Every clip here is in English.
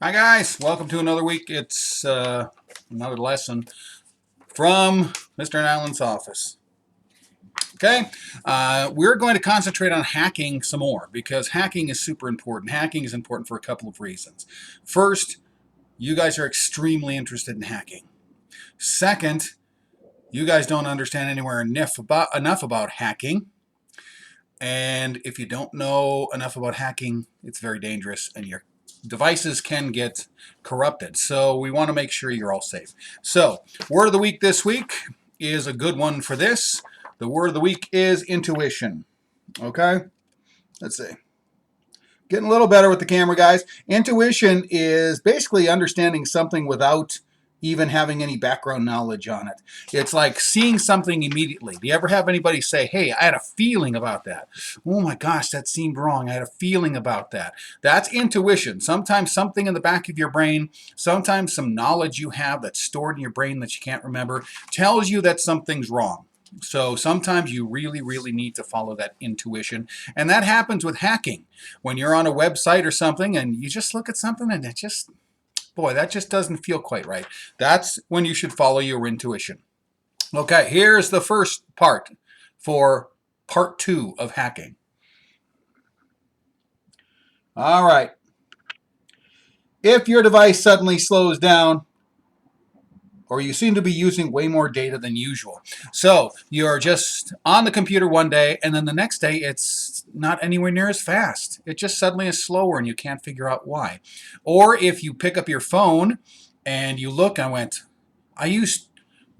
Hi guys, welcome to another week. It's another lesson from Mr. Allen's office. Okay, we're going to concentrate on hacking some more because hacking is super important. Hacking is important for a couple of reasons. First, you guys are extremely interested in hacking. Second, you guys don't understand anywhere enough about hacking. And if you don't know enough about hacking, it's very dangerous and your devices can get corrupted. So we want to make sure you're all safe. So, word of the week this week is a good one for this. The word of the week is intuition. Okay? Let's see. Getting a little better with the camera, guys. Intuition is basically understanding something without even having any background knowledge on it. It's like seeing something immediately. Do you ever have anybody say, hey, I had a feeling about that? Oh my gosh, that seemed wrong. I had a feeling about that. That's intuition. Sometimes something in the back of your brain, sometimes some knowledge you have that's stored in your brain that you can't remember, tells you that something's wrong. So sometimes you really, really need to follow that intuition. And that happens with hacking. When you're on a website or something and you just look at something and it just, boy, that just doesn't feel quite right. That's when you should follow your intuition. Okay, here's the first part for part 2 of hacking. All right. If your device suddenly slows down, or you seem to be using way more data than usual. So you're just on the computer one day, and then the next day it's not anywhere near as fast. It just suddenly is slower, and you can't figure out why. Or if you pick up your phone and you look and went, I used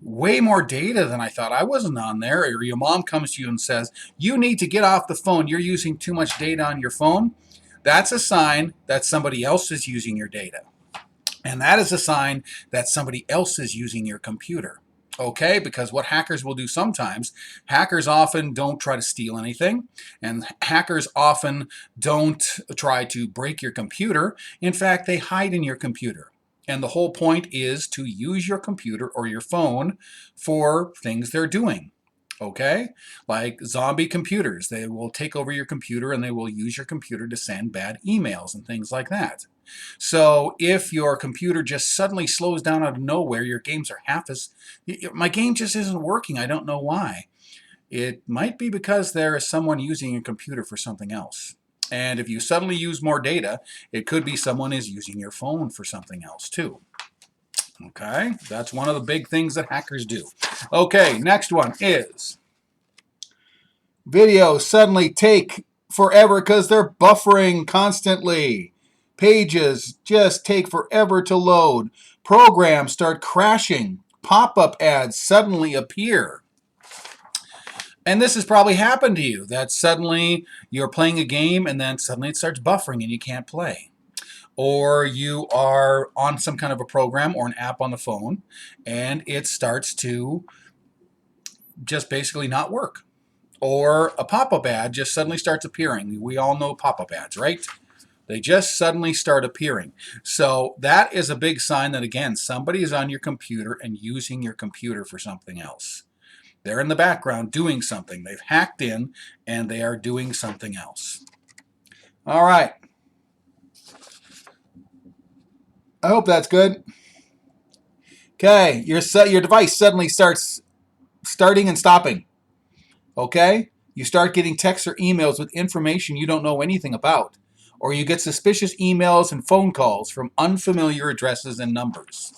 way more data than I thought. I wasn't on there. Or your mom comes to you and says, you need to get off the phone. You're using too much data on your phone. That's a sign that somebody else is using your data. And that is a sign that somebody else is using your computer. Okay, because what hackers will do sometimes, hackers often don't try to steal anything, and hackers often don't try to break your computer. In fact, they hide in your computer. And the whole point is to use your computer or your phone for things they're doing. Okay? Like zombie computers. They will take over your computer and they will use your computer to send bad emails and things like that. So if your computer just suddenly slows down out of nowhere, your games are half as, my game just isn't working, I don't know why. It might be because there is someone using your computer for something else. And if you suddenly use more data, it could be someone is using your phone for something else too. Okay, that's one of the big things that hackers do. Okay, next one is videos suddenly take forever because they're buffering constantly. Pages just take forever to load. Programs start crashing. Pop-up ads suddenly appear. And this has probably happened to you, that suddenly you're playing a game and then suddenly it starts buffering and you can't play. Or you are on some kind of a program or an app on the phone and it starts to just basically not work. Or a pop-up ad just suddenly starts appearing. We all know pop-up ads, right? They just suddenly start appearing. So that is a big sign that, again, somebody is on your computer and using your computer for something else. They're in the background doing something. They've hacked in and they are doing something else. All right. I hope that's good. Okay, your device suddenly starts starting and stopping. Okay? You start getting texts or emails with information you don't know anything about. Or you get suspicious emails and phone calls from unfamiliar addresses and numbers.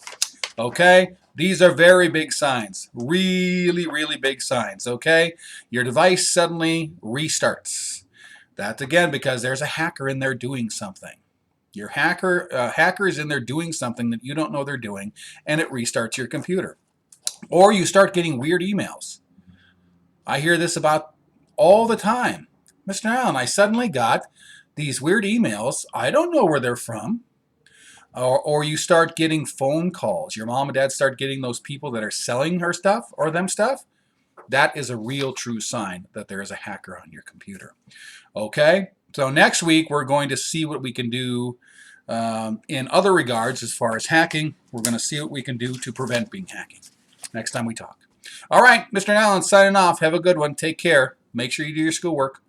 Okay? These are very big signs. Really, really big signs. Okay? Your device suddenly restarts. That's again because there's a hacker in there doing something. Your hacker is in there doing something that you don't know they're doing, and it restarts your computer. Or you start getting weird emails. I hear this about all the time. Mr. Allen, I suddenly got these weird emails. I don't know where they're from. Or you start getting phone calls. Your mom and dad start getting those people that are selling her stuff or them stuff. That is a real true sign that there is a hacker on your computer. Okay? So next week we're going to see what we can do in other regards as far as hacking. We're going to see what we can do to prevent being hacking next time we talk. All right, Mr. Allen signing off. Have a good one. Take care. Make sure you do your schoolwork.